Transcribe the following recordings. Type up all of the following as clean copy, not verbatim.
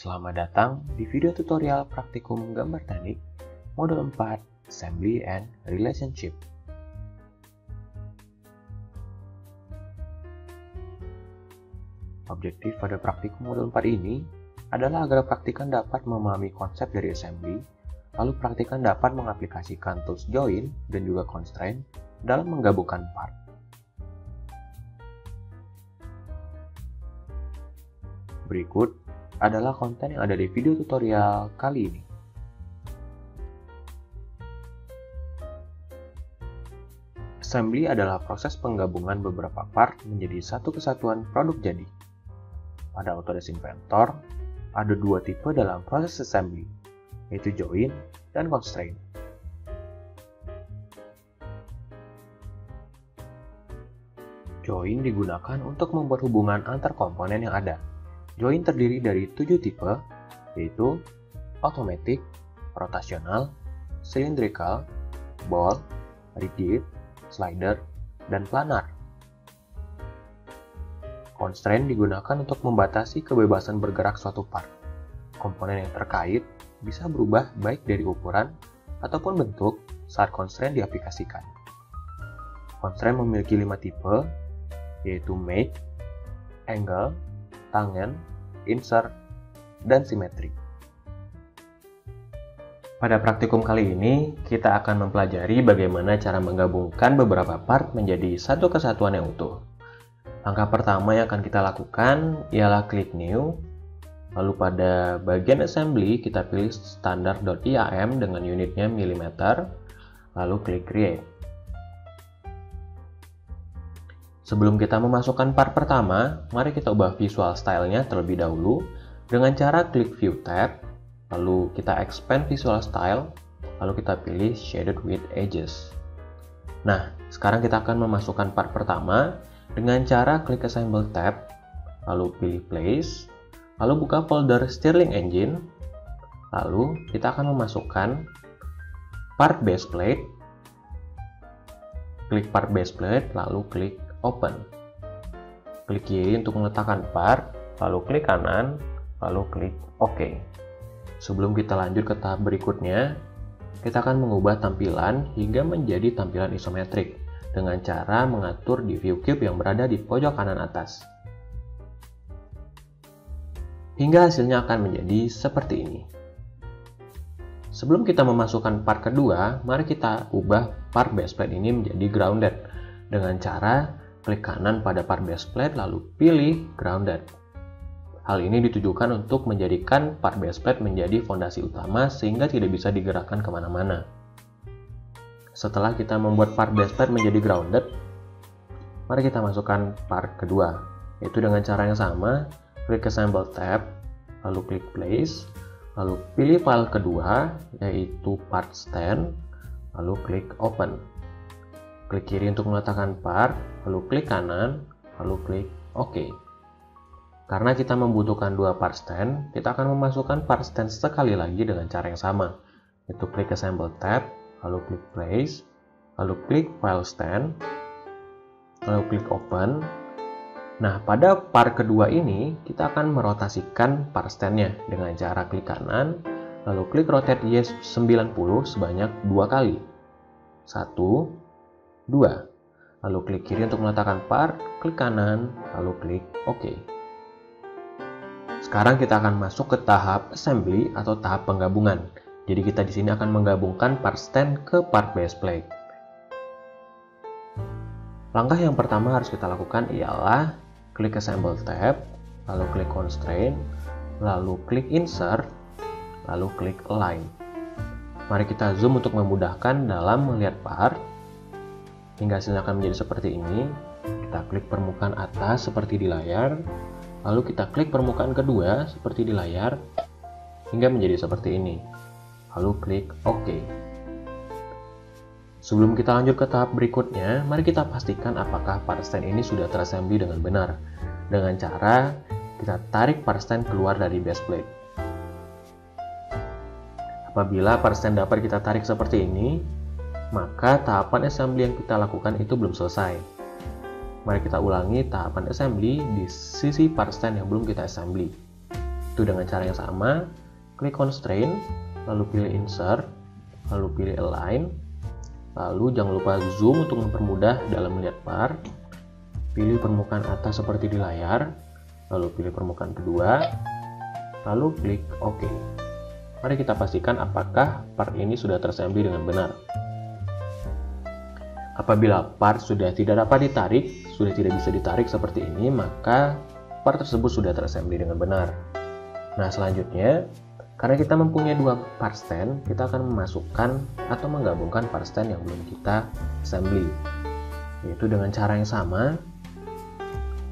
Selamat datang di video tutorial praktikum gambar teknik modul 4 Assembly and Relationship. Objektif pada praktikum modul 4 ini adalah agar praktikan dapat memahami konsep dari assembly, lalu praktikan dapat mengaplikasikan tools join dan juga constraint dalam menggabungkan part. Berikut adalah konten yang ada di video tutorial kali ini. Assembly adalah proses penggabungan beberapa part menjadi satu kesatuan produk jadi. Pada Autodesk Inventor, ada dua tipe dalam proses assembly, yaitu join dan constraint. Join digunakan untuk membuat hubungan antar komponen yang ada. Join terdiri dari 7 tipe, yaitu automatic, rotational, cylindrical, ball, rigid, slider, dan planar. Constraint digunakan untuk membatasi kebebasan bergerak suatu part. Komponen yang terkait bisa berubah baik dari ukuran ataupun bentuk saat constraint diaplikasikan. Constraint memiliki 5 tipe, yaitu make, angle, tangen, insert, dan simetri. Pada praktikum kali ini, kita akan mempelajari bagaimana cara menggabungkan beberapa part menjadi satu kesatuan yang utuh. Langkah pertama yang akan kita lakukan ialah klik New, lalu pada bagian Assembly kita pilih standar.iam dengan unitnya mm, lalu klik Create. Sebelum kita memasukkan part pertama, mari kita ubah visual style-nya terlebih dahulu dengan cara klik View tab, lalu kita expand visual style, lalu kita pilih Shaded with Edges. Nah, sekarang kita akan memasukkan part pertama dengan cara klik Assemble tab, lalu pilih Place, lalu buka folder Stirling Engine, lalu kita akan memasukkan part base plate, klik part base plate, lalu klik Open. Klik kiri untuk meletakkan part, lalu klik kanan, lalu klik OK. Sebelum kita lanjut ke tahap berikutnya, kita akan mengubah tampilan hingga menjadi tampilan isometrik dengan cara mengatur di view cube yang berada di pojok kanan atas. Hingga hasilnya akan menjadi seperti ini. Sebelum kita memasukkan part kedua, mari kita ubah part baseplate ini menjadi grounded dengan cara klik kanan pada part baseplate lalu pilih grounded. Hal ini ditujukan untuk menjadikan part baseplate menjadi fondasi utama sehingga tidak bisa digerakkan kemana-mana. Setelah kita membuat part baseplate menjadi grounded, mari kita masukkan part kedua, yaitu dengan cara yang sama, klik Assemble tab, lalu klik Place, lalu pilih file kedua, yaitu part stand, lalu klik Open. Klik kiri untuk meletakkan part, lalu klik kanan, lalu klik OK. Karena kita membutuhkan dua part stand, kita akan memasukkan part stand sekali lagi dengan cara yang sama, yaitu klik Assemble tab, lalu klik Place, lalu klik File Stand, lalu klik Open. Nah, pada part kedua ini, kita akan merotasikan part stand-nya dengan cara klik kanan, lalu klik Rotate Y90 sebanyak 2 kali. 1, 2. Lalu klik kiri untuk meletakkan part, klik kanan, lalu klik OK. Sekarang kita akan masuk ke tahap assembly atau tahap penggabungan. Jadi kita di sini akan menggabungkan part stand ke part baseplate. Langkah yang pertama harus kita lakukan ialah klik Assemble tab, lalu klik Constraint, lalu klik Insert, lalu klik Align. Mari kita zoom untuk memudahkan dalam melihat part. Hingga hasilnya akan menjadi seperti ini. Kita klik permukaan atas seperti di layar, lalu kita klik permukaan kedua seperti di layar, hingga menjadi seperti ini. Lalu klik OK. Sebelum kita lanjut ke tahap berikutnya, mari kita pastikan apakah part stand ini sudah terassembly dengan benar. Dengan cara kita tarik part stand keluar dari baseplate. Apabila part stand dapat kita tarik seperti ini, maka tahapan assembly yang kita lakukan itu belum selesai. Mari kita ulangi tahapan assembly di sisi part stand yang belum kita assembly. Itu dengan cara yang sama, klik constraint, lalu pilih insert, lalu pilih align, lalu jangan lupa zoom untuk mempermudah dalam melihat part. Pilih permukaan atas seperti di layar, lalu pilih permukaan kedua, lalu klik OK. Mari kita pastikan apakah part ini sudah tersambung dengan benar. Apabila part sudah tidak dapat ditarik, sudah tidak bisa ditarik seperti ini, maka part tersebut sudah tersambung dengan benar. Nah, selanjutnya, karena kita mempunyai dua part stand, kita akan memasukkan atau menggabungkan part stand yang belum kita assembly, yaitu dengan cara yang sama,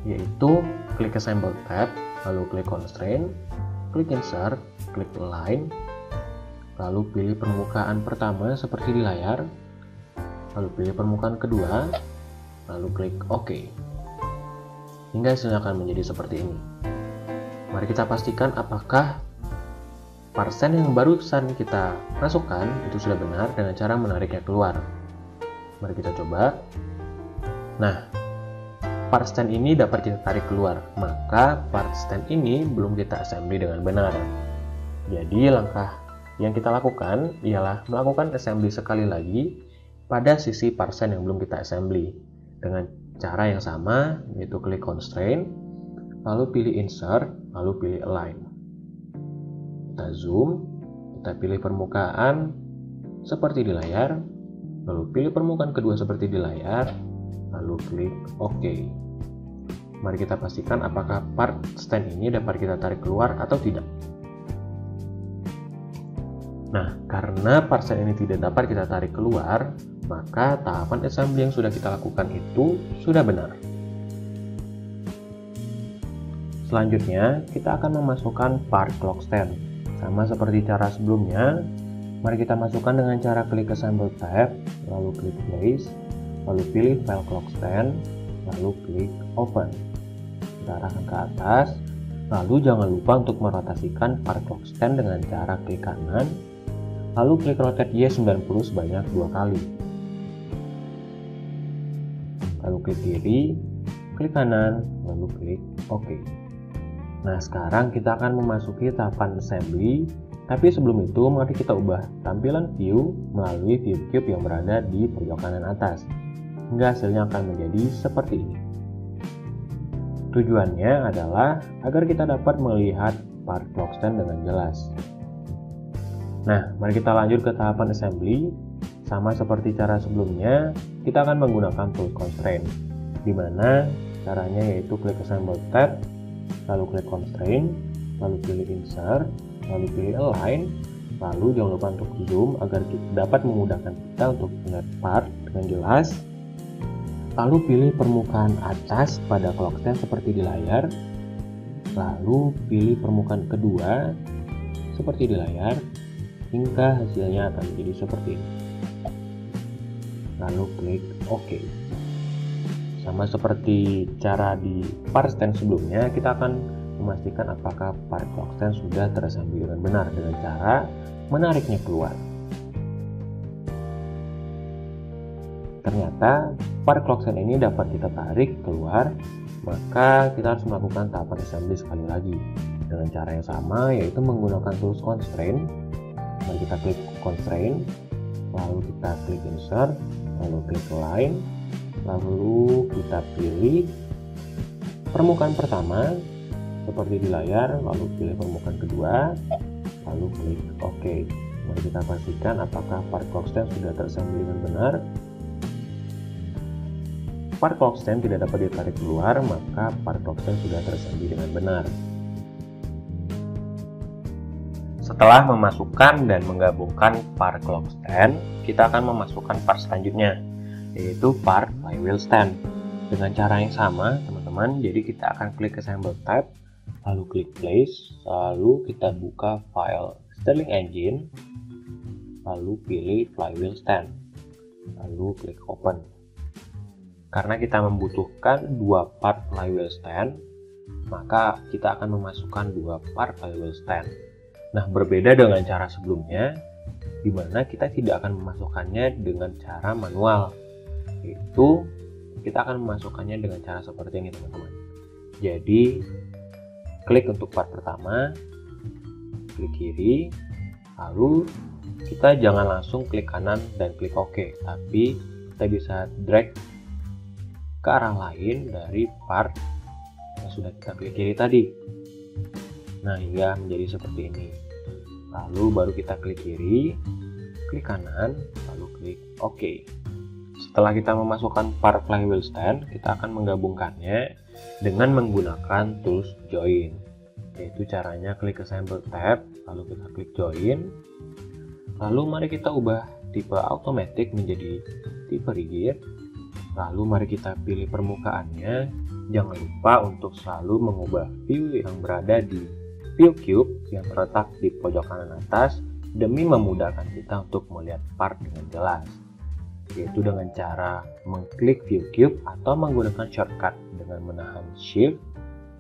yaitu klik Assemble tab, lalu klik Constraint, klik Insert, klik Align, lalu pilih permukaan pertama seperti di layar, lalu pilih permukaan kedua, lalu klik OK. Hingga hasilnya akan menjadi seperti ini. Mari kita pastikan apakah part stand yang barusan kita masukkan itu sudah benar dengan cara menariknya keluar. Mari kita coba. Nah, part stand ini dapat kita tarik keluar, maka part stand ini belum kita assembly dengan benar. Jadi langkah yang kita lakukan ialah melakukan assembly sekali lagi pada sisi part stand yang belum kita assembly dengan cara yang sama, yaitu klik constraint, lalu pilih insert, lalu pilih align. Kita zoom, kita pilih permukaan seperti di layar, lalu pilih permukaan kedua seperti di layar, lalu klik OK. Mari kita pastikan apakah part stand ini dapat kita tarik keluar atau tidak. Nah, karena part stand ini tidak dapat kita tarik keluar, maka tahapan assembly yang sudah kita lakukan itu sudah benar. Selanjutnya, kita akan memasukkan part clock stand. Sama seperti cara sebelumnya, mari kita masukkan dengan cara klik Assemble tab, lalu klik Place, lalu pilih File Clock Stand, lalu klik Open. Kita arahkan ke atas, lalu jangan lupa untuk merotasikan part clock stand dengan cara klik kanan, lalu klik Rotate Y90 sebanyak 2 kali. Lalu klik kiri, klik kanan, lalu klik OK. Nah, sekarang kita akan memasuki tahapan assembly, tapi sebelum itu mari kita ubah tampilan view melalui view cube yang berada di pojok kanan atas, hingga hasilnya akan menjadi seperti ini. Tujuannya adalah agar kita dapat melihat part clock stand dengan jelas. Nah, mari kita lanjut ke tahapan assembly. Sama seperti cara sebelumnya, kita akan menggunakan tool constraint, di mana caranya yaitu klik Assemble tab, lalu klik constraint, lalu pilih insert, lalu pilih align, lalu jangan lupa untuk zoom agar dapat memudahkan kita untuk melihat part dengan jelas. Lalu pilih permukaan atas pada clock stand seperti di layar, lalu pilih permukaan kedua seperti di layar, hingga hasilnya akan menjadi seperti ini. Lalu klik OK. Sama seperti cara di part stand sebelumnya, kita akan memastikan apakah part clock stand sudah tersambung dengan benar dengan cara menariknya keluar. Ternyata part clock stand ini dapat kita tarik keluar, maka kita harus melakukan tahapan assembly sekali lagi dengan cara yang sama, yaitu menggunakan tools constraint. Mari kita klik constraint, lalu kita klik insert, lalu klik align, lalu kita pilih permukaan pertama seperti di layar, lalu pilih permukaan kedua, lalu klik OK. Mari kita pastikan apakah part clock stand sudah tersambung dengan benar. Part clock stand tidak dapat ditarik keluar, maka part clock stand sudah tersambung dengan benar. Setelah memasukkan dan menggabungkan part clock stand, kita akan memasukkan part selanjutnya, yaitu part flywheel stand. Dengan cara yang sama, teman-teman, jadi kita akan klik Assemble tab, lalu klik Place, lalu kita buka file Sterling Engine, lalu pilih flywheel stand, lalu klik Open. Karena kita membutuhkan dua part flywheel stand, maka kita akan memasukkan dua part flywheel stand. Nah, berbeda dengan cara sebelumnya, di mana kita tidak akan memasukkannya dengan cara manual, yaitu kita akan memasukkannya dengan cara seperti ini, teman-teman. Jadi, klik untuk part pertama, klik kiri, lalu kita jangan langsung klik kanan dan klik OK, tapi kita bisa drag ke arah lain dari part yang sudah kita klik kiri tadi. Nah, hingga menjadi seperti ini. Lalu baru kita klik kiri, klik kanan, lalu klik OK. Setelah kita memasukkan part flywheel stand, kita akan menggabungkannya dengan menggunakan tools join. Yaitu caranya klik Assemble tab, lalu kita klik join. Lalu mari kita ubah tipe automatic menjadi tipe rigid. Lalu mari kita pilih permukaannya. Jangan lupa untuk selalu mengubah view yang berada di view cube yang terletak di pojok kanan atas demi memudahkan kita untuk melihat part dengan jelas, yaitu dengan cara mengklik view cube atau menggunakan shortcut dengan menahan shift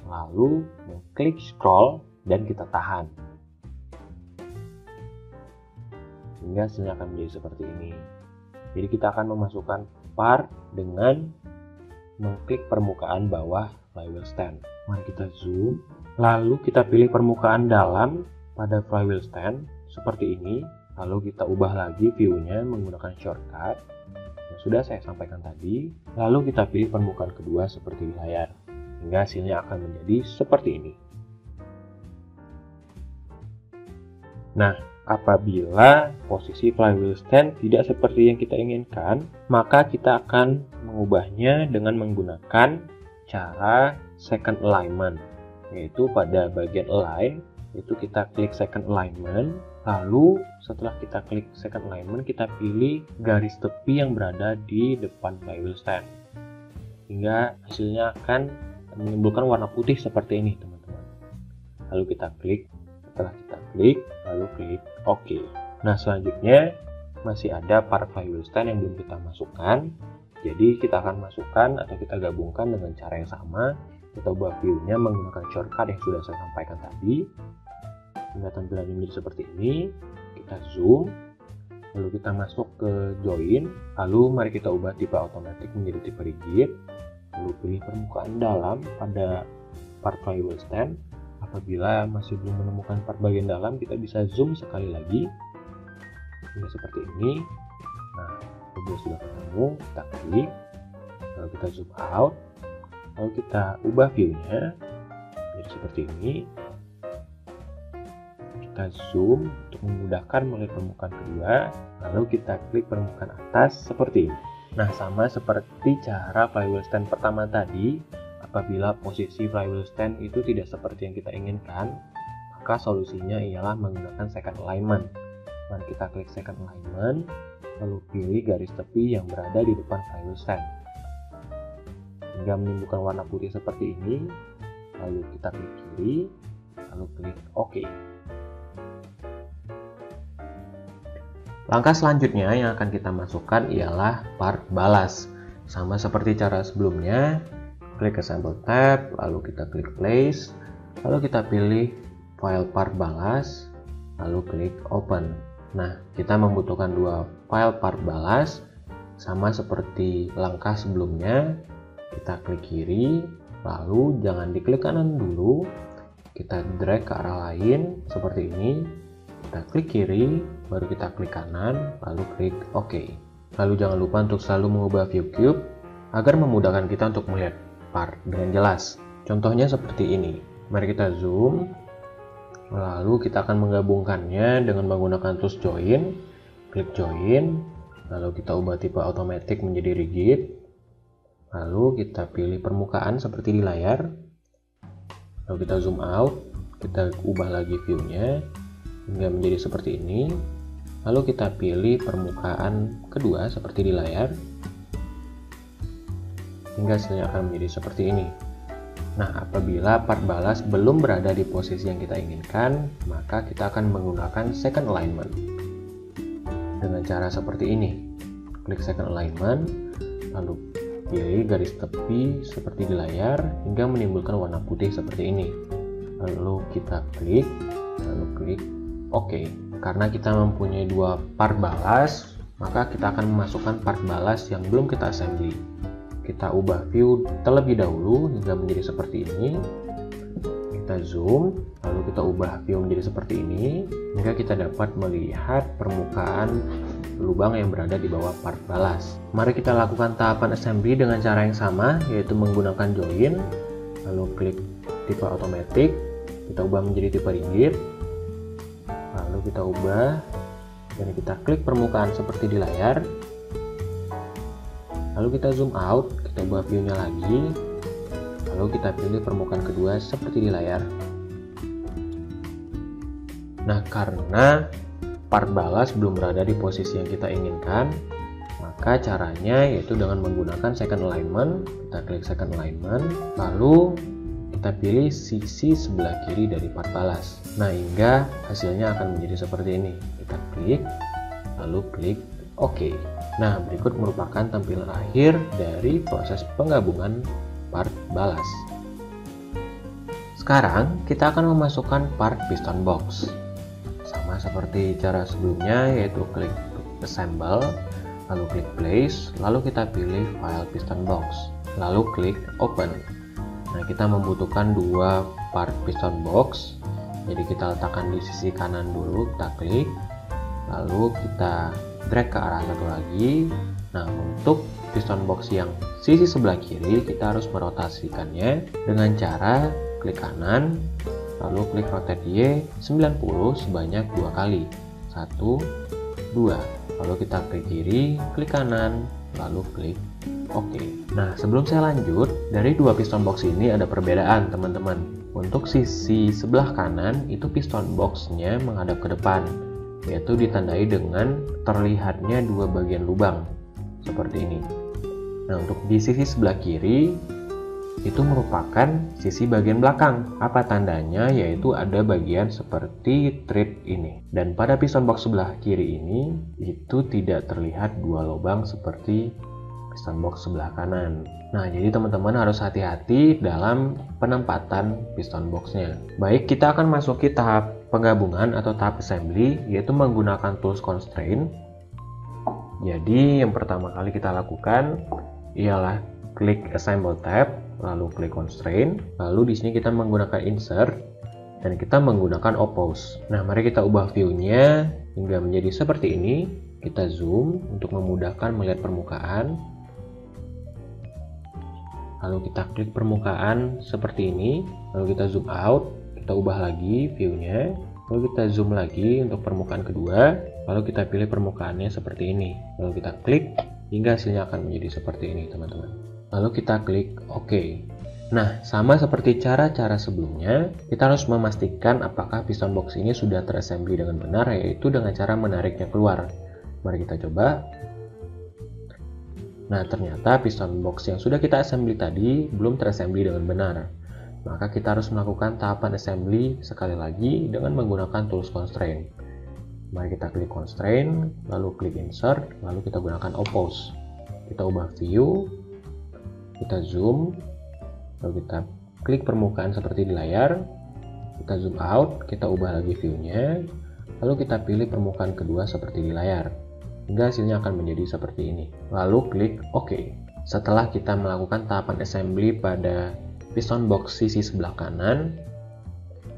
lalu mengklik scroll dan kita tahan hingga hasilnya akan menjadi seperti ini. Jadi kita akan memasukkan part dengan mengklik permukaan bawah flywheel stand. Mari kita zoom, lalu kita pilih permukaan dalam pada flywheel stand seperti ini, lalu kita ubah lagi view-nya menggunakan shortcut yang sudah saya sampaikan tadi, lalu kita pilih permukaan kedua seperti di layar, hingga hasilnya akan menjadi seperti ini. Nah, apabila posisi flywheel stand tidak seperti yang kita inginkan, maka kita akan mengubahnya dengan menggunakan cara second alignment, yaitu pada bagian align, itu kita klik second alignment, lalu setelah kita klik second alignment, kita pilih garis tepi yang berada di depan flywheel stand, hingga hasilnya akan menimbulkan warna putih seperti ini, teman-teman. Lalu kita klik. Setelah kita klik, lalu klik OK. Nah, selanjutnya masih ada part flywheel stand yang belum kita masukkan. Jadi kita akan masukkan atau kita gabungkan dengan cara yang sama. Kita ubah view-nya menggunakan shortcut yang sudah saya sampaikan tadi. Hingga tampilannya menjadi seperti ini. Kita zoom, lalu kita masuk ke join. Lalu mari kita ubah tipe automatic menjadi tipe rigid. Lalu pilih permukaan dalam pada part flywheel stand. Apabila masih belum menemukan part bagian dalam, kita bisa zoom sekali lagi hingga seperti ini. Nah, apabila sudah ketemu, kita klik, lalu kita zoom out, lalu kita ubah view-nya jadi seperti ini. Kita zoom untuk memudahkan melihat permukaan kedua, lalu kita klik permukaan atas seperti ini. Nah, sama seperti cara flywheel stand pertama tadi. Apabila posisi flywheel stand itu tidak seperti yang kita inginkan, maka solusinya ialah menggunakan second alignment. Mari kita klik second alignment, lalu pilih garis tepi yang berada di depan flywheel stand, hingga menimbulkan warna putih seperti ini. Lalu kita klik kiri, lalu klik OK. Langkah selanjutnya yang akan kita masukkan ialah part balas. Sama seperti cara sebelumnya, klik Assemble tab, lalu kita klik Place, lalu kita pilih file part balas, lalu klik Open. Nah, kita membutuhkan dua file part balas, sama seperti langkah sebelumnya. Kita klik kiri, lalu jangan diklik kanan dulu, kita drag ke arah lain seperti ini. Kita klik kiri, baru kita klik kanan, lalu klik OK. Lalu jangan lupa untuk selalu mengubah view cube agar memudahkan kita untuk melihat part dengan jelas. Contohnya seperti ini. Mari kita zoom, lalu kita akan menggabungkannya dengan menggunakan tools join. Klik join, lalu kita ubah tipe automatic menjadi rigid, lalu kita pilih permukaan seperti di layar, lalu kita zoom out, kita ubah lagi view-nya hingga menjadi seperti ini, lalu kita pilih permukaan kedua seperti di layar, hingga hasilnya akan menjadi seperti ini. Nah, apabila part balas belum berada di posisi yang kita inginkan, maka kita akan menggunakan second alignment dengan cara seperti ini. Klik second alignment, lalu pilih garis tepi seperti di layar hingga menimbulkan warna putih seperti ini. Lalu kita klik, lalu klik OK. Karena kita mempunyai dua part balas, maka kita akan memasukkan part balas yang belum kita assembly. Kita ubah view terlebih dahulu hingga menjadi seperti ini. Kita zoom, lalu kita ubah view menjadi seperti ini, hingga kita dapat melihat permukaan lubang yang berada di bawah part balas. Mari kita lakukan tahapan assembly dengan cara yang sama, yaitu menggunakan join, lalu klik tipe otomatis, kita ubah menjadi tipe rigid, lalu kita ubah dan kita klik permukaan seperti di layar, lalu kita zoom out, kita ubah view-nya lagi, lalu kita pilih permukaan kedua seperti di layar. Nah, karena part balas belum berada di posisi yang kita inginkan, maka caranya yaitu dengan menggunakan second alignment. Kita klik second alignment, lalu kita pilih sisi sebelah kiri dari part balas. Nah, hingga hasilnya akan menjadi seperti ini. Kita klik, lalu klik OK. Nah, berikut merupakan tampilan akhir dari proses penggabungan part balas. Sekarang kita akan memasukkan part piston box. Sama seperti cara sebelumnya, yaitu klik assemble, lalu klik place, lalu kita pilih file piston box, lalu klik open. Nah, kita membutuhkan dua part piston box, jadi kita letakkan di sisi kanan dulu, kita klik, lalu kita drag ke arah satu lagi. Nah, untuk piston box yang sisi sebelah kiri, kita harus merotasikannya dengan cara klik kanan, lalu klik rotate Y 90 sebanyak 2 kali. 1, 2. Lalu kita klik kiri, klik kanan, lalu klik OK. Nah, sebelum saya lanjut, dari dua piston box ini ada perbedaan, teman-teman. Untuk sisi sebelah kanan, itu piston boxnya menghadap ke depan, yaitu ditandai dengan terlihatnya dua bagian lubang, seperti ini. Nah, untuk di sisi sebelah kiri, itu merupakan sisi bagian belakang. Apa tandanya? Yaitu ada bagian seperti thread ini. Dan pada piston box sebelah kiri ini, itu tidak terlihat dua lubang seperti piston box sebelah kanan. Nah, jadi teman-teman harus hati-hati dalam penempatan piston boxnya. Baik, kita akan masuki tahap penggabungan atau tahap assembly, yaitu menggunakan tools constraint. Jadi, yang pertama kali kita lakukan ialah klik assemble tab, lalu klik constraint, lalu di sini kita menggunakan insert dan kita menggunakan oppose. Nah, mari kita ubah view-nya hingga menjadi seperti ini. Kita zoom untuk memudahkan melihat permukaan. Lalu kita klik permukaan seperti ini, lalu kita zoom out, kita ubah lagi view-nya, lalu kita zoom lagi untuk permukaan kedua, lalu kita pilih permukaannya seperti ini, lalu kita klik hingga hasilnya akan menjadi seperti ini, teman-teman. Lalu kita klik OK. Nah, sama seperti cara-cara sebelumnya, kita harus memastikan apakah piston box ini sudah terassembly dengan benar, yaitu dengan cara menariknya keluar. Mari kita coba. Nah, ternyata piston box yang sudah kita assembly tadi belum terassembly dengan benar. Maka kita harus melakukan tahapan assembly sekali lagi dengan menggunakan tools constraint. Mari kita klik constraint, lalu klik insert, lalu kita gunakan oppose. Kita ubah view, kita zoom, lalu kita klik permukaan seperti di layar, kita zoom out, kita ubah lagi view-nya, lalu kita pilih permukaan kedua seperti di layar, hingga hasilnya akan menjadi seperti ini. Lalu klik OK. Setelah kita melakukan tahapan assembly pada piston box sisi sebelah kanan,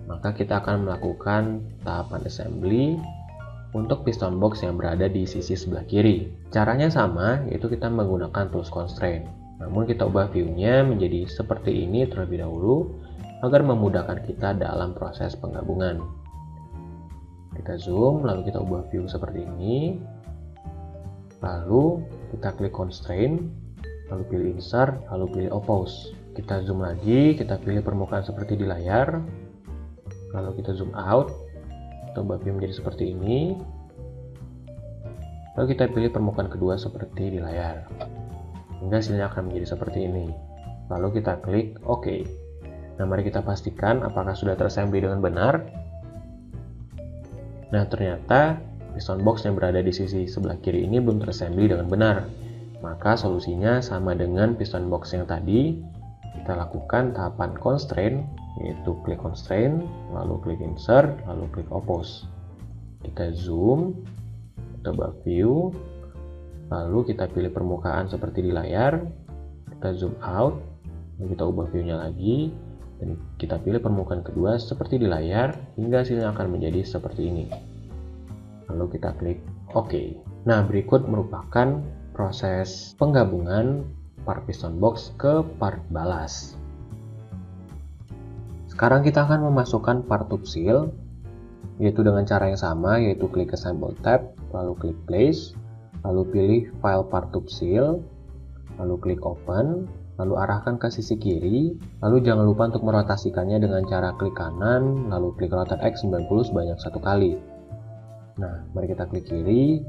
maka kita akan melakukan tahapan assembly untuk piston box yang berada di sisi sebelah kiri. Caranya sama, yaitu kita menggunakan tools constraint. Namun kita ubah view-nya menjadi seperti ini terlebih dahulu agar memudahkan kita dalam proses penggabungan. Kita zoom, lalu kita ubah view seperti ini. Lalu kita klik constraint, lalu pilih insert, lalu pilih oppose. Kita zoom lagi, kita pilih permukaan seperti di layar. Lalu kita zoom out, kita ubah view menjadi seperti ini. Lalu kita pilih permukaan kedua seperti di layar, hingga hasilnya akan menjadi seperti ini. Lalu kita klik OK. Nah, mari kita pastikan apakah sudah terassembly dengan benar. Nah, ternyata piston box yang berada di sisi sebelah kiri ini belum terassembly dengan benar. Maka solusinya sama dengan piston box yang tadi. Kita lakukan tahapan constraint, yaitu klik constraint, lalu klik insert, lalu klik oppose. Kita zoom, kita ubah view, lalu kita pilih permukaan seperti di layar, kita zoom out, lalu kita ubah view-nya lagi, Dan kita pilih permukaan kedua seperti di layar, hingga hasilnya akan menjadi seperti ini. Lalu kita klik OK. Nah, berikut merupakan proses penggabungan part piston box ke part balas. Sekarang kita akan memasukkan part tube seal, yaitu dengan cara yang sama, yaitu klik Assemble tab, lalu klik Place, lalu pilih File Part Tube Seal, lalu klik Open, lalu arahkan ke sisi kiri, lalu jangan lupa untuk merotasikannya dengan cara klik kanan, lalu klik Rotate X 90 sebanyak 1 kali. Nah, mari kita klik kiri,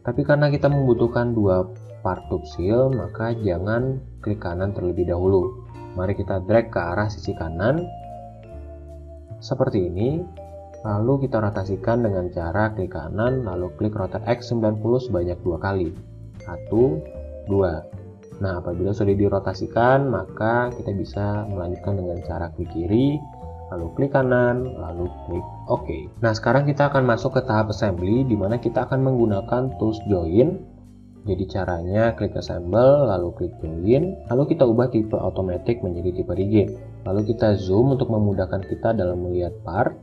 tapi karena kita membutuhkan 2 part tube seal, maka jangan klik kanan terlebih dahulu. Mari kita drag ke arah sisi kanan, seperti ini. Lalu kita rotasikan dengan cara klik kanan, lalu klik Rotate X 90 sebanyak 2 kali. 1, 2. Nah, apabila sudah dirotasikan, maka kita bisa melanjutkan dengan cara klik kiri, lalu klik kanan, lalu klik OK. Nah, sekarang kita akan masuk ke tahap assembly, di mana kita akan menggunakan tools join. Jadi caranya klik assemble, lalu klik join, lalu kita ubah tipe automatic menjadi tipe rigid. Lalu kita zoom untuk memudahkan kita dalam melihat part.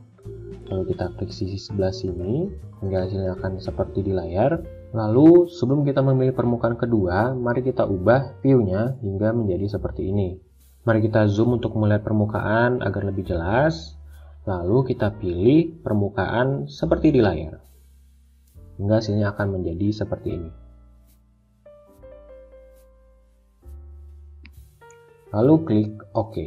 Lalu kita klik sisi sebelah sini, hingga hasilnya akan seperti di layar. Lalu sebelum kita memilih permukaan kedua, mari kita ubah view-nya hingga menjadi seperti ini. Mari kita zoom untuk melihat permukaan agar lebih jelas. Lalu kita pilih permukaan seperti di layar, hingga hasilnya akan menjadi seperti ini. Lalu klik OK.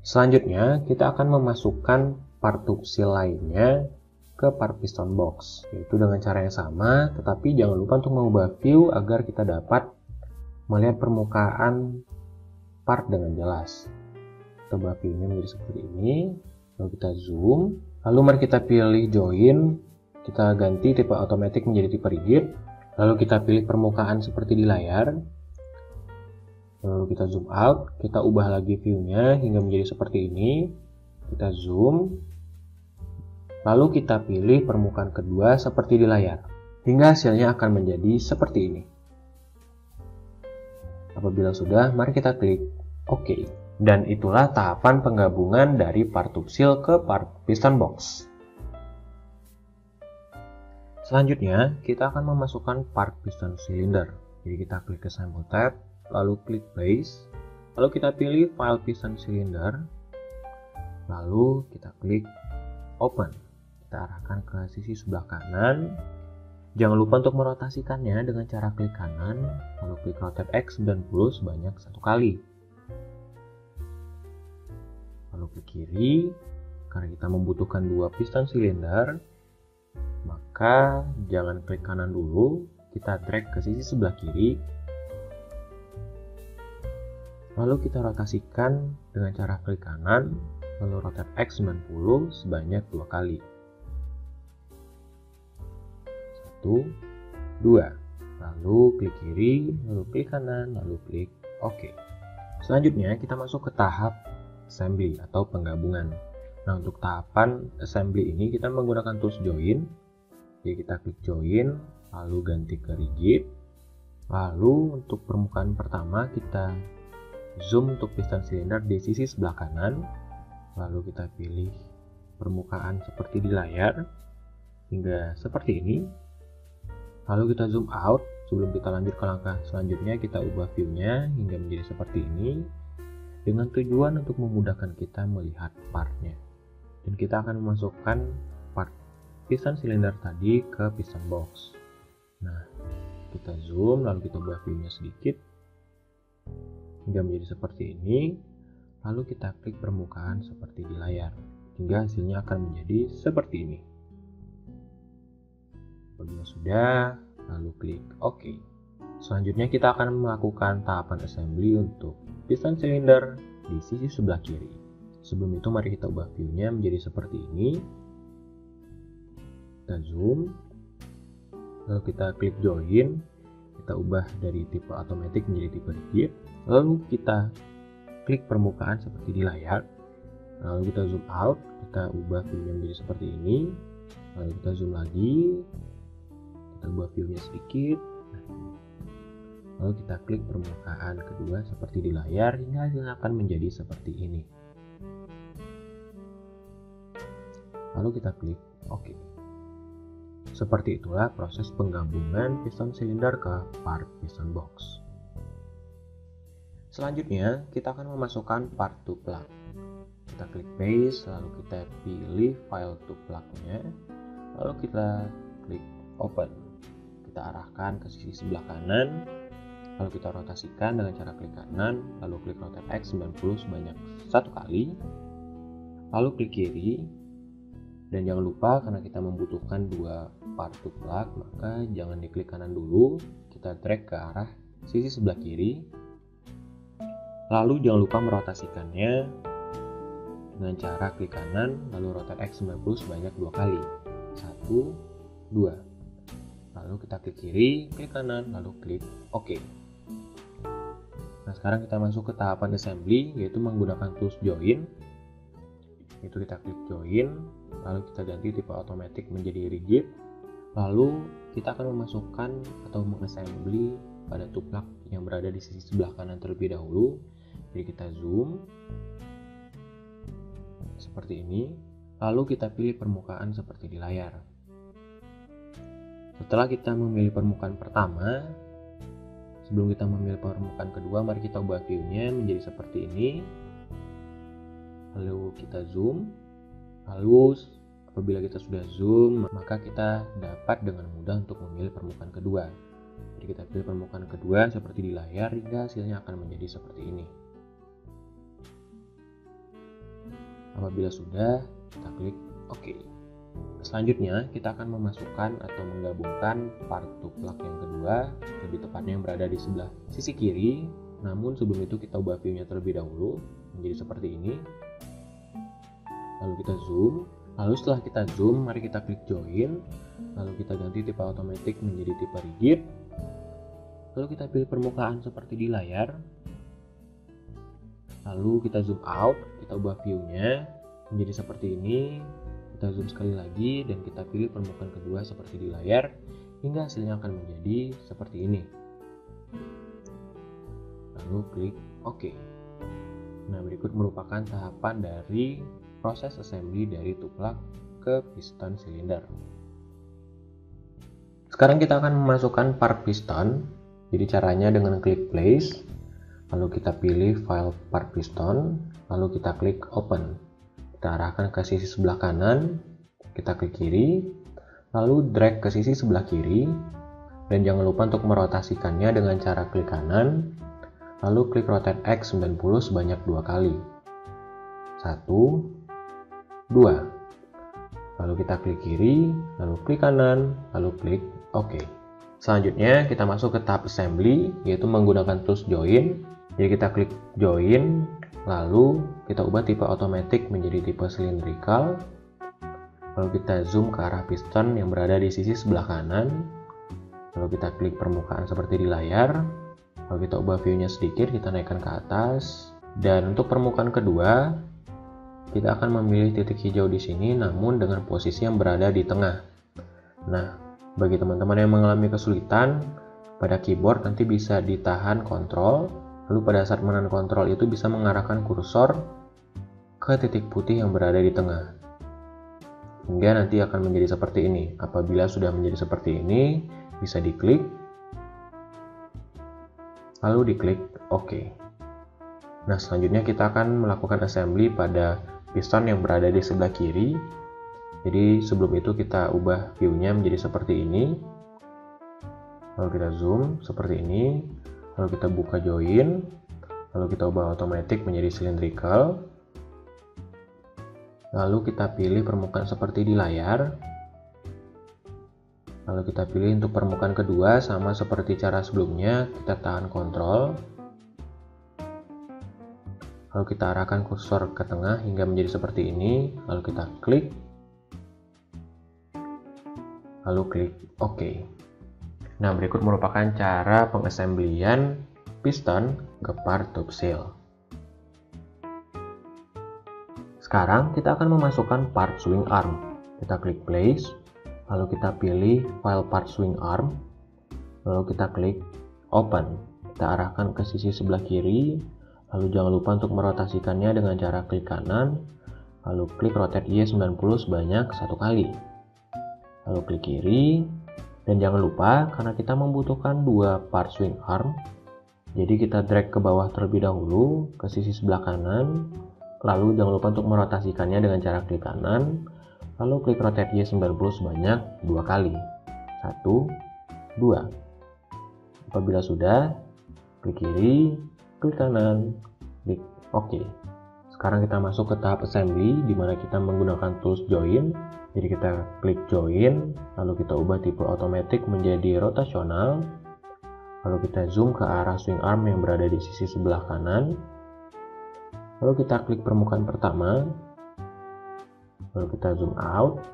Selanjutnya kita akan memasukkan part tube seal lainnya ke part piston box, yaitu dengan cara yang sama, tetapi jangan lupa untuk mengubah view agar kita dapat melihat permukaan part dengan jelas. Kita ubah view-nya menjadi seperti ini, lalu kita zoom, lalu mari kita pilih join, kita ganti tipe automatic menjadi tipe rigid, lalu kita pilih permukaan seperti di layar, lalu kita zoom out, kita ubah lagi view-nya hingga menjadi seperti ini. Kita zoom, lalu kita pilih permukaan kedua seperti di layar, hingga hasilnya akan menjadi seperti ini. Apabila sudah, mari kita klik OK. Dan itulah tahapan penggabungan dari part tube seal ke part piston box. Selanjutnya, kita akan memasukkan part piston cylinder. Jadi kita klik Assemble tab, lalu klik Place, lalu kita pilih File Piston Cylinder, lalu kita klik Open. Kita arahkan ke sisi sebelah kanan. Jangan lupa untuk merotasikannya dengan cara klik kanan, lalu klik Rotate X 90 sebanyak 1 kali. Lalu klik kiri, karena kita membutuhkan 2 piston silinder, maka jangan klik kanan dulu, kita drag ke sisi sebelah kiri. Lalu kita rotasikan dengan cara klik kanan, lalu Rotate X 90 sebanyak 2 kali. 1, 2. Lalu klik kiri, lalu klik kanan, lalu klik OK. Selanjutnya kita masuk ke tahap assembly atau penggabungan. Nah, untuk tahapan assembly ini kita menggunakan tools join. Jadi kita klik join, lalu ganti ke rigid. Lalu untuk permukaan pertama kita zoom untuk piston silinder di sisi sebelah kanan. Lalu kita pilih permukaan seperti di layar hingga seperti ini. Lalu kita zoom out. Sebelum kita lanjut ke langkah selanjutnya, kita ubah view-nya hingga menjadi seperti ini, dengan tujuan untuk memudahkan kita melihat partnya. Dan kita akan memasukkan part piston silinder tadi ke piston box. Nah, kita zoom, lalu kita ubah view-nya sedikit hingga menjadi seperti ini. Lalu kita klik permukaan seperti di layar, hingga hasilnya akan menjadi seperti ini. Apabila sudah, lalu klik OK. Selanjutnya kita akan melakukan tahapan assembly untuk piston silinder di sisi sebelah kiri. Sebelum itu mari kita ubah view-nya menjadi seperti ini. Kita zoom, lalu kita klik join, kita ubah dari tipe automatic menjadi tipe rigid, lalu kita klik permukaan seperti di layar, lalu kita zoom out, kita ubah view-nya menjadi seperti ini, lalu kita zoom lagi, kita ubah view-nya sedikit, Lalu kita klik permukaan kedua seperti di layar hingga hasilnya akan menjadi seperti ini. Lalu kita klik OK. Seperti itulah proses penggabungan piston silinder ke part piston box. Selanjutnya, kita akan memasukkan part to plug. Kita klik base, lalu kita pilih file to plug-nya, lalu kita klik open. Kita arahkan ke sisi sebelah kanan, lalu kita rotasikan dengan cara klik kanan, lalu klik rotate X 90 sebanyak 1 kali, lalu klik kiri, dan jangan lupa karena kita membutuhkan 2 part to plug, maka jangan diklik kanan dulu, kita drag ke arah sisi sebelah kiri, lalu jangan lupa merotasikannya dengan cara klik kanan, lalu rotate X 90 sebanyak 2 kali, 1, 2. Lalu kita klik kiri, klik kanan, lalu klik OK. Nah, sekarang kita masuk ke tahapan assembly, yaitu menggunakan tools join. Itu kita klik join, lalu kita ganti tipe automatic menjadi rigid. Lalu kita akan memasukkan atau mengassembly pada tuplak yang berada di sisi sebelah kanan terlebih dahulu. Jadi kita zoom seperti ini, lalu kita pilih permukaan seperti di layar. Setelah kita memilih permukaan pertama, sebelum kita memilih permukaan kedua, mari kita ubah view-nya menjadi seperti ini. Lalu kita zoom, lalu apabila kita sudah zoom, maka kita dapat dengan mudah untuk memilih permukaan kedua. Jadi kita pilih permukaan kedua seperti di layar hingga hasilnya akan menjadi seperti ini. Apabila sudah, kita klik OK. Selanjutnya, kita akan memasukkan atau menggabungkan part to plug yang kedua, lebih tepatnya yang berada di sebelah sisi kiri. Namun sebelum itu kita ubah view-nya terlebih dahulu menjadi seperti ini. Lalu kita zoom. Lalu setelah kita zoom, mari kita klik join. Lalu kita ganti tipe automatic menjadi tipe rigid. Lalu kita pilih permukaan seperti di layar. Lalu kita zoom out, kita ubah view-nya menjadi seperti ini. Kita zoom sekali lagi dan kita pilih permukaan kedua seperti di layar hingga hasilnya akan menjadi seperti ini. Lalu klik OK. Nah, berikut merupakan tahapan dari proses assembly dari tuplak ke piston silinder. Sekarang kita akan memasukkan part piston. Jadi caranya dengan klik place, lalu kita pilih file part piston, lalu kita klik open. Kita arahkan ke sisi sebelah kanan, kita klik kiri, lalu drag ke sisi sebelah kiri, dan jangan lupa untuk merotasikannya dengan cara klik kanan, lalu klik rotate X 90 sebanyak 2 kali. 1, 2. Lalu kita klik kiri, lalu klik kanan, lalu klik OK. Selanjutnya kita masuk ke tahap assembly, yaitu menggunakan tools join. Jadi kita klik join, lalu kita ubah tipe automatic menjadi tipe cylindrical. Lalu kita zoom ke arah piston yang berada di sisi sebelah kanan. Lalu kita klik permukaan seperti di layar. Lalu kita ubah view-nya sedikit, kita naikkan ke atas. Dan untuk permukaan kedua, kita akan memilih titik hijau di sini, namun dengan posisi yang berada di tengah. Nah, bagi teman-teman yang mengalami kesulitan pada keyboard, nanti bisa ditahan kontrol. Lalu pada saat menahan kontrol itu bisa mengarahkan kursor ke titik putih yang berada di tengah. Hingga nanti akan menjadi seperti ini. Apabila sudah menjadi seperti ini, bisa diklik. Lalu diklik OK. Nah, selanjutnya kita akan melakukan assembly pada piston yang berada di sebelah kiri. Jadi sebelum itu kita ubah view-nya menjadi seperti ini. Lalu kita zoom seperti ini. Lalu kita buka join, lalu kita ubah automatic menjadi cylindrical, lalu kita pilih permukaan seperti di layar, lalu kita pilih untuk permukaan kedua sama seperti cara sebelumnya, kita tahan kontrol, lalu kita arahkan kursor ke tengah hingga menjadi seperti ini, lalu kita klik, lalu klik OK. Nah, berikut merupakan cara pengassemblyan piston ke part tube seal. Sekarang kita akan memasukkan part swing arm. Kita klik place, lalu kita pilih file part swing arm, lalu kita klik open. kita arahkan ke sisi sebelah kiri, lalu jangan lupa untuk merotasikannya dengan cara klik kanan, lalu klik rotate Y 90 sebanyak 1 kali. Lalu klik kiri, dan jangan lupa karena kita membutuhkan 2 part swing arm, jadi kita drag ke bawah terlebih dahulu ke sisi sebelah kanan, lalu jangan lupa untuk merotasikannya dengan cara klik kanan, lalu klik rotate Y 90 sebanyak 2 kali. 1, 2. Apabila sudah, klik kiri, klik kanan, klik OK. Sekarang kita masuk ke tahap assembly, di mana kita menggunakan tools join. Jadi kita klik join, lalu kita ubah tipe automatic menjadi rotasional, lalu kita zoom ke arah swing arm yang berada di sisi sebelah kanan, lalu kita klik permukaan pertama, lalu kita zoom out,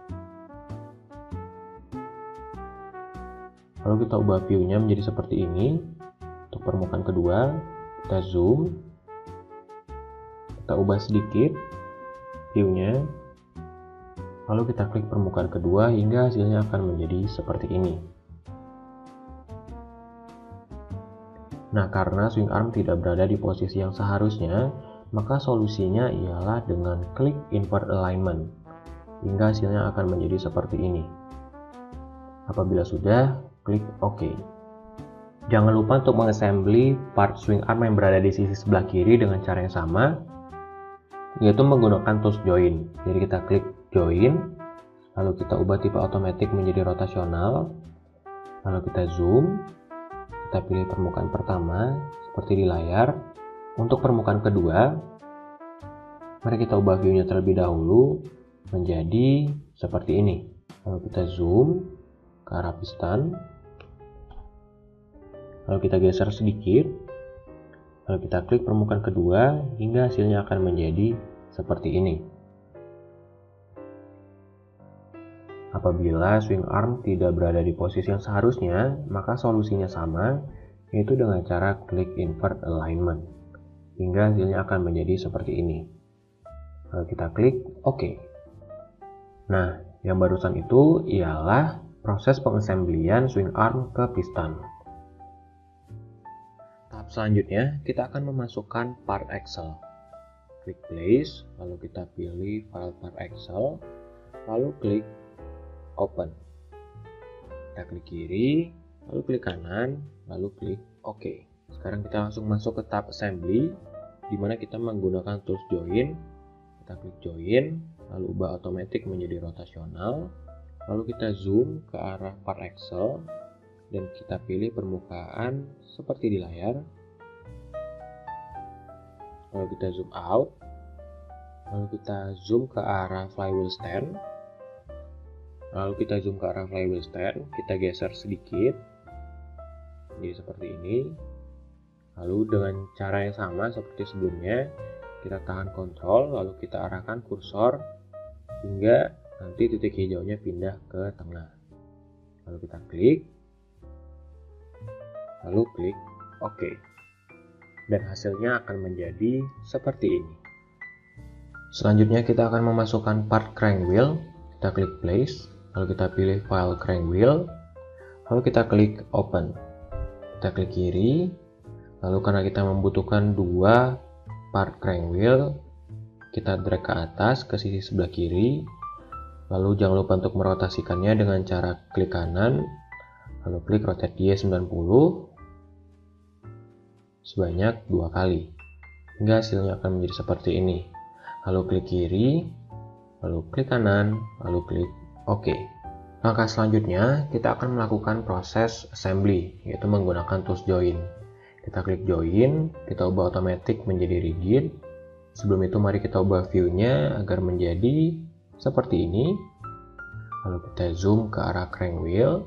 lalu kita ubah view-nya menjadi seperti ini. Untuk permukaan kedua, kita zoom, kita ubah sedikit view-nya, lalu kita klik permukaan kedua hingga hasilnya akan menjadi seperti ini. Nah, karena swing arm tidak berada di posisi yang seharusnya, maka solusinya ialah dengan klik invert alignment hingga hasilnya akan menjadi seperti ini. Apabila sudah, klik OK. Jangan lupa untuk mengassembly part swing arm yang berada di sisi sebelah kiri dengan cara yang sama, yaitu menggunakan tools join. Jadi kita klik join, lalu kita ubah tipe automatic menjadi rotasional, lalu kita zoom, kita pilih permukaan pertama seperti di layar. Untuk permukaan kedua, mari kita ubah view-nya terlebih dahulu menjadi seperti ini. Lalu kita zoom ke arah piston, lalu kita geser sedikit, lalu kita klik permukaan kedua hingga hasilnya akan menjadi seperti ini. Apabila swing arm tidak berada di posisi yang seharusnya, maka solusinya sama, yaitu dengan cara klik invert alignment hingga hasilnya akan menjadi seperti ini. Lalu kita klik OK. Nah, yang barusan itu ialah proses pengassemblyan swing arm ke piston. Tahap selanjutnya, kita akan memasukkan part axle. Klik place, lalu kita pilih file part axle, lalu klik open. Kita klik kiri, lalu klik kanan, lalu klik OK. Sekarang kita langsung masuk ke tahap assembly, di mana kita menggunakan tools join. Kita klik join, lalu ubah automatic menjadi rotasional, lalu kita zoom ke arah part axle, dan kita pilih permukaan seperti di layar. Lalu kita zoom out, lalu kita zoom ke arah flywheel stand. Lalu kita zoom ke arah flywheel stand, kita geser sedikit, jadi seperti ini. Lalu dengan cara yang sama seperti sebelumnya, kita tahan kontrol, lalu kita arahkan kursor hingga nanti titik hijaunya pindah ke tengah. Lalu kita klik, lalu klik OK. Dan hasilnya akan menjadi seperti ini. Selanjutnya kita akan memasukkan part crank wheel. Kita klik place, lalu kita pilih file crank wheel, lalu kita klik open. Kita klik kiri, lalu karena kita membutuhkan 2 part crank wheel, kita drag ke atas ke sisi sebelah kiri, lalu jangan lupa untuk merotasikannya dengan cara klik kanan, lalu klik rotate Y 90 sebanyak 2 kali hingga hasilnya akan menjadi seperti ini. Lalu klik kiri, lalu klik kanan, lalu klik OK. Langkah selanjutnya, kita akan melakukan proses assembly, yaitu menggunakan tools join. Kita klik join, kita ubah automatic menjadi rigid. Sebelum itu mari kita ubah view-nya agar menjadi seperti ini. Lalu kita zoom ke arah crank wheel.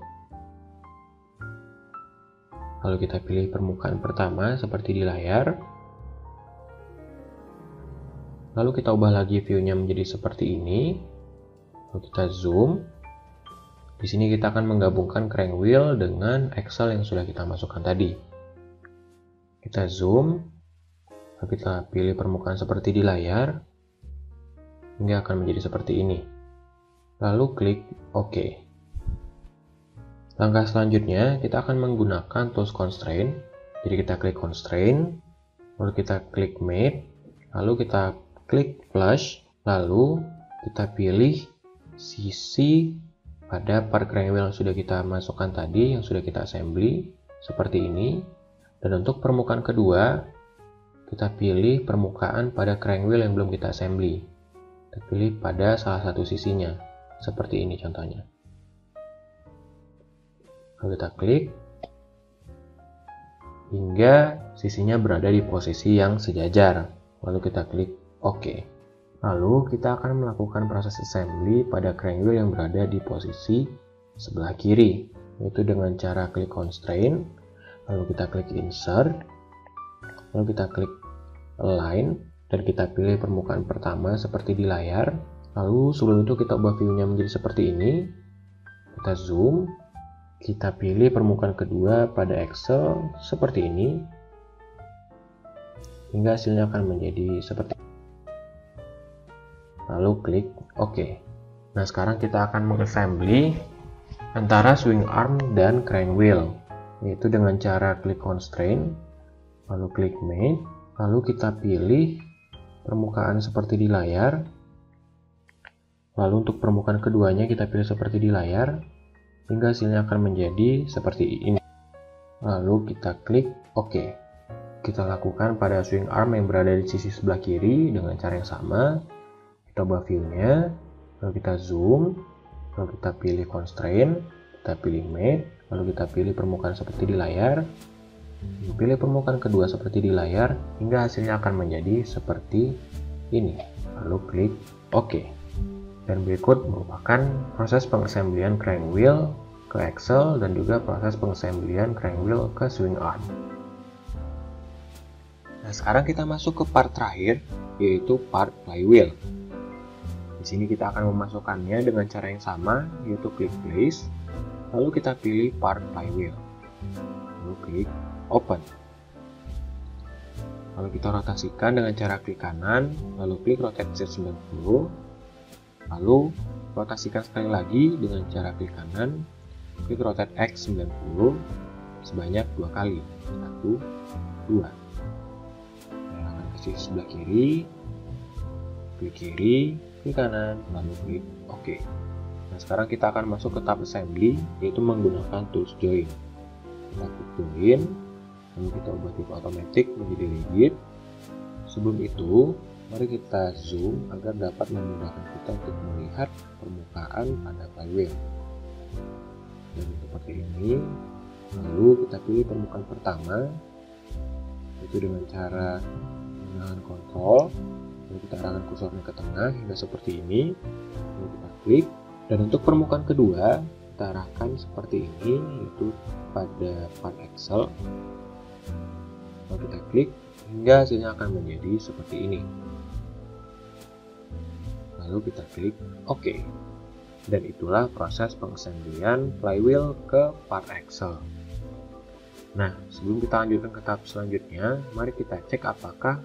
Lalu kita pilih permukaan pertama seperti di layar. Lalu kita ubah lagi view-nya menjadi seperti ini. Lalu kita zoom. Di sini kita akan menggabungkan crank wheel dengan axle yang sudah kita masukkan tadi. Kita zoom, lalu kita pilih permukaan seperti di layar, hingga akan menjadi seperti ini. Lalu klik OK. Langkah selanjutnya, kita akan menggunakan tools constraint. Jadi kita klik constraint, lalu kita klik mate, lalu kita klik flush, lalu kita pilih sisi pada part crank wheel yang sudah kita masukkan tadi, yang sudah kita assembly, seperti ini. Dan untuk permukaan kedua, kita pilih permukaan pada crank wheel yang belum kita assembly. Kita pilih pada salah satu sisinya, seperti ini contohnya. Lalu kita klik, hingga sisinya berada di posisi yang sejajar. Lalu kita klik OK. Lalu kita akan melakukan proses assembly pada crank wheel yang berada di posisi sebelah kiri, yaitu dengan cara klik constraint, lalu kita klik insert, lalu kita klik align, dan kita pilih permukaan pertama seperti di layar. Lalu sebelum itu kita ubah view-nya menjadi seperti ini. Kita zoom, kita pilih permukaan kedua pada Excel seperti ini, hingga hasilnya akan menjadi seperti ini. Lalu klik OK. Nah, sekarang kita akan mengassembly antara swing arm dan crank wheel, yaitu dengan cara klik constraint, lalu klik mate, lalu kita pilih permukaan seperti di layar. Lalu untuk permukaan keduanya kita pilih seperti di layar, hingga hasilnya akan menjadi seperti ini. Lalu kita klik OK. Kita lakukan pada swing arm yang berada di sisi sebelah kiri dengan cara yang sama. Kita ubah view-nya, lalu kita zoom, lalu kita pilih constraint, kita pilih mate, lalu kita pilih permukaan seperti di layar, pilih permukaan kedua seperti di layar, hingga hasilnya akan menjadi seperti ini. Lalu klik OK. Dan berikut merupakan proses pengassemblyan crank wheel ke Excel dan juga proses pengassemblyan crank wheel ke swing arm. Nah, sekarang kita masuk ke part terakhir, yaitu part flywheel. Di sini kita akan memasukkannya dengan cara yang sama, yaitu klik place, lalu kita pilih part flywheel, lalu klik open. Lalu kita rotasikan dengan cara klik kanan, lalu klik rotate Z90, lalu rotasikan sekali lagi dengan cara klik kanan, klik rotate X90 sebanyak 2 kali, 1, 2. Arahkan ke sisi sebelah kiri, klik kiri, klik kanan, lalu klik OK. Nah, sekarang kita akan masuk ke tahap assembly, yaitu menggunakan tools join. Kita klik join, lalu kita ubah tipe automatic menjadi rigid. Sebelum itu, mari kita zoom agar dapat memudahkan kita untuk melihat permukaan pada flywheel. Dan seperti ini. Lalu kita pilih permukaan pertama, itu dengan cara menggunakan kontrol. Lalu kita arahkan kursornya ke tengah hingga seperti ini. Lalu kita klik. Dan untuk permukaan kedua, kita arahkan seperti ini, yaitu pada part Excel. Lalu kita klik hingga hasilnya akan menjadi seperti ini. Lalu kita klik OK. Dan itulah proses pengassemblyan flywheel ke part Excel. Nah, sebelum kita lanjutkan ke tahap selanjutnya, mari kita cek apakah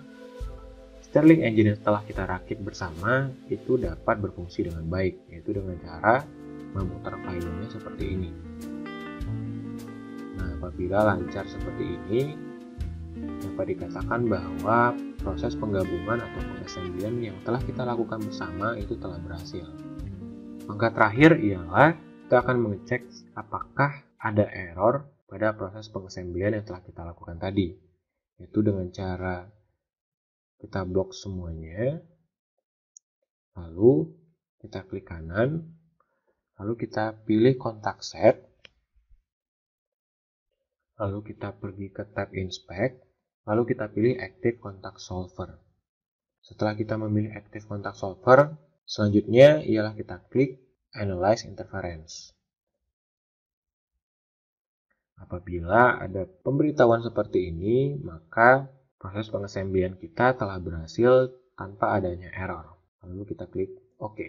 Stirling engine yang setelah kita rakit bersama itu dapat berfungsi dengan baik, yaitu dengan cara memutar flywheelnya seperti ini. Nah, apabila lancar seperti ini, dapat dikatakan bahwa proses penggabungan atau pengassemblyan yang telah kita lakukan bersama itu telah berhasil. Langkah terakhir ialah kita akan mengecek apakah ada error pada proses pengassemblyan yang telah kita lakukan tadi, yaitu dengan cara kita blok semuanya, lalu kita klik kanan, lalu kita pilih kontak set, lalu kita pergi ke tab inspect, lalu kita pilih active contact solver. Setelah kita memilih active contact solver, selanjutnya ialah kita klik analyze interference. Apabila ada pemberitahuan seperti ini, maka proses pengassemblyan kita telah berhasil tanpa adanya error. Lalu kita klik OK.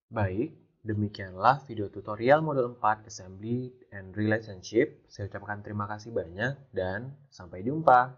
Baik, demikianlah video tutorial modul 4 Assembly and Relationship. Saya ucapkan terima kasih banyak dan sampai jumpa.